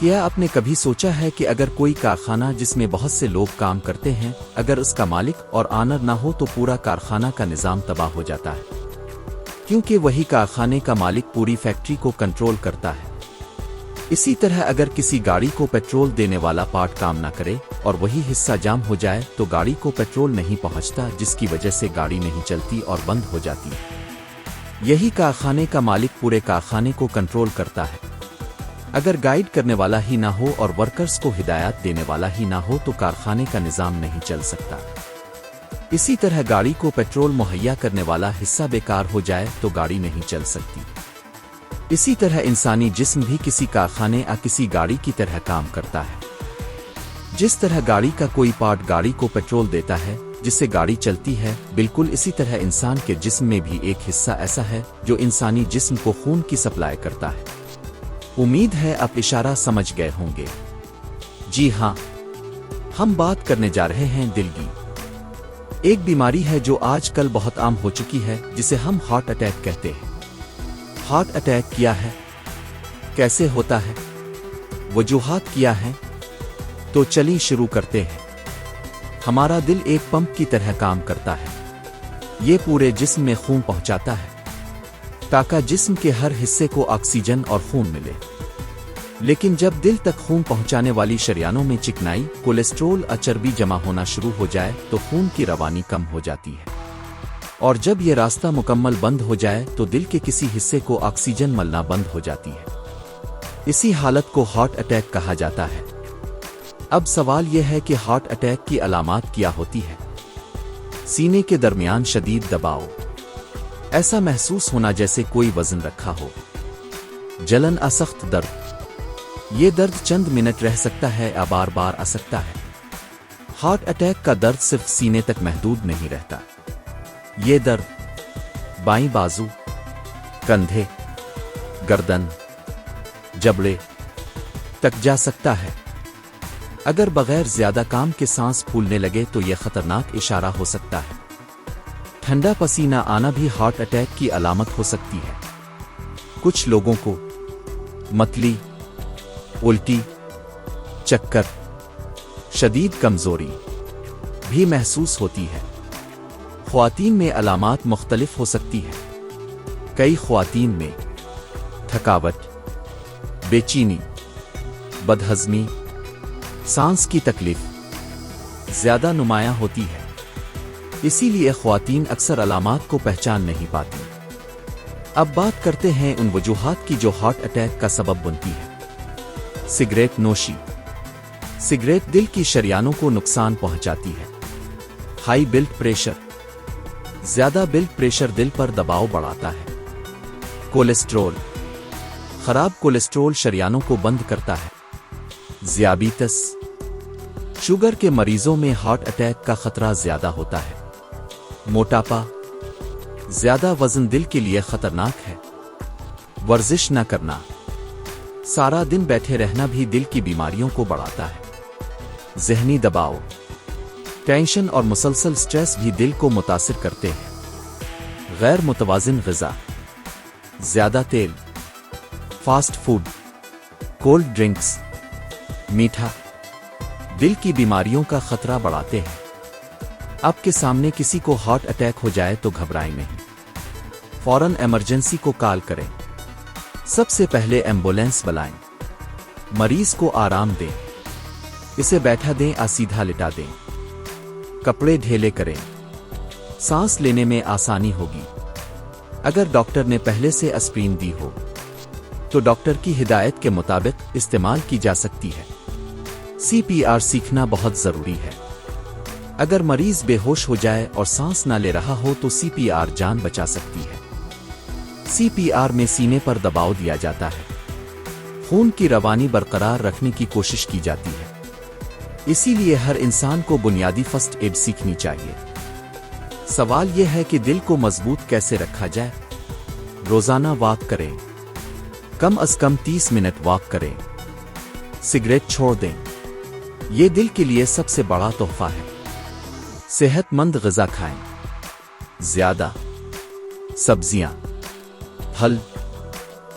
کیا آپ نے کبھی سوچا ہے کہ اگر کوئی کارخانہ جس میں بہت سے لوگ کام کرتے ہیں، اگر اس کا مالک اور آنر نہ ہو تو پورا کارخانہ کا نظام تباہ ہو جاتا ہے؟ کیونکہ وہی کارخانے کا مالک پوری فیکٹری کو کنٹرول کرتا ہے۔ اسی طرح اگر کسی گاڑی کو پیٹرول دینے والا پارٹ کام نہ کرے اور وہی حصہ جام ہو جائے تو گاڑی کو پیٹرول نہیں پہنچتا، جس کی وجہ سے گاڑی نہیں چلتی اور بند ہو جاتی ہے۔ یہی کارخانے کا مالک پورے کارخانے کو کنٹرول کرتا ہے۔ اگر گائیڈ کرنے والا ہی نہ ہو اور ورکرز کو ہدایات دینے والا ہی نہ ہو تو کارخانے کا نظام نہیں چل سکتا۔ اسی طرح گاڑی کو پیٹرول مہیا کرنے والا حصہ بیکار ہو جائے تو گاڑی نہیں چل سکتی۔ اسی طرح انسانی جسم بھی کسی کارخانے یا کسی گاڑی کی طرح کام کرتا ہے۔ جس طرح گاڑی کا کوئی پارٹ گاڑی کو پیٹرول دیتا ہے جس سے گاڑی چلتی ہے، بالکل اسی طرح انسان کے جسم میں بھی ایک حصہ ایسا ہے جو انسانی جسم کو خون کی سپلائی کرتا ہے۔ امید ہے آپ اشارہ سمجھ گئے ہوں گے۔ جی ہاں، ہم بات کرنے جا رہے ہیں دل کی۔ ایک بیماری ہے جو آج کل بہت عام ہو چکی ہے، جسے ہم ہارٹ اٹیک کہتے ہیں۔ ہارٹ اٹیک کیا ہے؟ کیسے ہوتا ہے؟ وجوہات کیا ہیں؟ تو چلیے شروع کرتے ہیں۔ ہمارا دل ایک پمپ کی طرح کام کرتا ہے۔ یہ پورے جسم میں خون پہنچاتا ہے تاکہ جسم کے ہر حصے کو آکسیجن اور خون ملے۔ لیکن جب دل تک خون پہنچانے والی شریانوں میں چکنائی، کولیسٹرول اور چربی جمع ہونا شروع ہو جائے تو خون کی روانی کم ہو جاتی ہے، اور جب یہ راستہ مکمل بند ہو جائے تو دل کے کسی حصے کو آکسیجن ملنا بند ہو جاتی ہے۔ اسی حالت کو ہارٹ اٹیک کہا جاتا ہے۔ اب سوال یہ ہے کہ ہارٹ اٹیک کی علامات کیا ہوتی ہے؟ سینے کے درمیان شدید دباؤ، ایسا محسوس ہونا جیسے کوئی وزن رکھا ہو، جلن اور سخت درد۔ یہ درد چند منٹ رہ سکتا ہے یا بار بار آ سکتا ہے۔ ہارٹ اٹیک کا درد صرف سینے تک محدود نہیں رہتا۔ یہ درد بائیں بازو، کندھے، گردن، جبڑے تک جا سکتا ہے۔ اگر بغیر زیادہ کام کے سانس پھولنے لگے تو یہ خطرناک اشارہ ہو سکتا ہے۔ ٹھنڈا پسینہ آنا بھی ہارٹ اٹیک کی علامت ہو سکتی ہے۔ کچھ لوگوں کو متلی، الٹی، چکر، شدید کمزوری بھی محسوس ہوتی ہے۔ خواتین میں علامات مختلف ہو سکتی ہیں۔ کئی خواتین میں تھکاوٹ، بے چینی، بدہضمی، سانس کی تکلیف زیادہ نمایاں ہوتی ہے۔ اسی لیے خواتین اکثر علامات کو پہچان نہیں پاتی۔ اب بات کرتے ہیں ان وجوہات کی جو ہارٹ اٹیک کا سبب بنتی ہے۔ سگریٹ نوشی۔ سگریٹ دل کی شریانوں کو نقصان پہنچاتی ہے۔ High blood pressure. زیادہ بلڈ پریشر دل پر دباؤ بڑھاتا ہے۔ کولیسٹرول۔ خراب کولیسٹرول شریانوں کو بند کرتا ہے۔ ذیابیطس۔ شوگر کے مریضوں میں ہارٹ اٹیک کا خطرہ زیادہ ہوتا ہے۔ موٹاپا۔ زیادہ وزن دل کے لیے خطرناک ہے۔ ورزش نہ کرنا۔ سارا دن بیٹھے رہنا بھی دل کی بیماریوں کو بڑھاتا ہے۔ ذہنی دباؤ، ٹینشن اور مسلسل سٹریس بھی دل کو متاثر کرتے ہیں۔ غیر متوازن غذا، زیادہ تیل، فاسٹ فوڈ، کولڈ ڈرنکس، میٹھا دل کی بیماریوں کا خطرہ بڑھاتے ہیں۔ آپ کے سامنے کسی کو ہارٹ اٹیک ہو جائے تو گھبرائیں نہیں، فوراً ایمرجنسی کو کال کریں۔ سب سے پہلے ایمبولینس بلائیں۔ مریض کو آرام دیں، اسے بیٹھا دیں یا سیدھا لٹا دیں۔ کپڑے ڈھیلے کریں، سانس لینے میں آسانی ہوگی۔ اگر ڈاکٹر نے پہلے سے اسپرین دی ہو تو ڈاکٹر کی ہدایت کے مطابق استعمال کی جا سکتی ہے۔ سی پی آر سیکھنا بہت ضروری ہے۔ اگر مریض بے ہوش ہو جائے اور سانس نہ لے رہا ہو تو سی پی آر جان بچا سکتی ہے۔ سی پی آر میں سینے پر دباؤ دیا جاتا ہے، خون کی روانی برقرار رکھنے کی کوشش کی جاتی ہے۔ اسی لیے ہر انسان کو بنیادی فرسٹ ایڈ سیکھنی چاہیے۔ سوال یہ ہے کہ دل کو مضبوط کیسے رکھا جائے؟ روزانہ واک کریں، کم از کم 30 منٹ واک کریں۔ سگریٹ چھوڑ دیں، یہ دل کے لیے سب سے بڑا تحفہ ہے۔ صحت مند غذا کھائیں، زیادہ سبزیاں، پھل،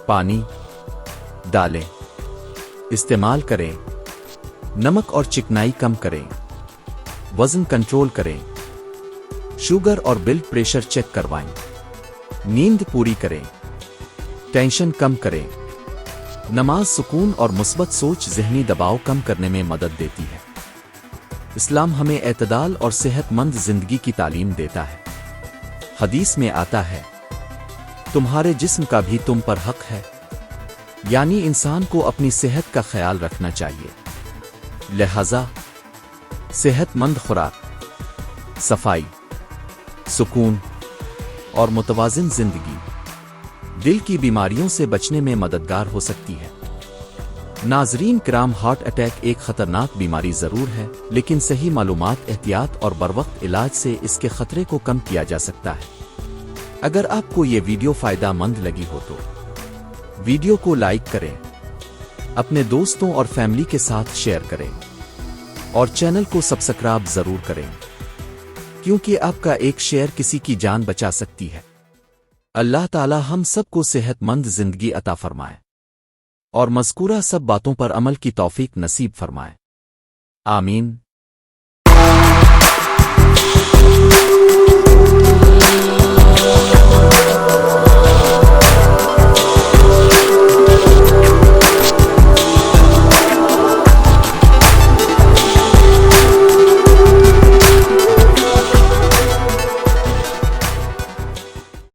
پانی، دالیں، استعمال کریں، نمک اور چکنائی کم کریں، وزن کنٹرول کریں، شوگر اور بلڈ پریشر چیک کروائیں، نیند پوری کریں، ٹینشن کم کریں۔ نماز سکون اور مثبت سوچ ذہنی دباؤ کم کرنے میں مدد دیتی ہے۔ اسلام ہمیں اعتدال اور صحت مند زندگی کی تعلیم دیتا ہے۔ حدیث میں آتا ہے، تمہارے جسم کا بھی تم پر حق ہے، یعنی انسان کو اپنی صحت کا خیال رکھنا چاہیے۔ لہذا صحت مند خوراک، صفائی، سکون اور متوازن زندگی دل کی بیماریوں سے بچنے میں مددگار ہو سکتی ہے۔ ناظرین کرام، ہارٹ اٹیک ایک خطرناک بیماری ضرور ہے، لیکن صحیح معلومات، احتیاط اور بروقت علاج سے اس کے خطرے کو کم کیا جا سکتا ہے۔ اگر آپ کو یہ ویڈیو فائدہ مند لگی ہو تو ویڈیو کو لائک کریں، اپنے دوستوں اور فیملی کے ساتھ شیئر کریں، اور چینل کو سبسکرائب ضرور کریں، کیونکہ آپ کا ایک شیئر کسی کی جان بچا سکتی ہے۔ اللہ تعالی ہم سب کو صحت مند زندگی عطا فرمائے اور مذکورہ سب باتوں پر عمل کی توفیق نصیب فرمائے۔ آمین۔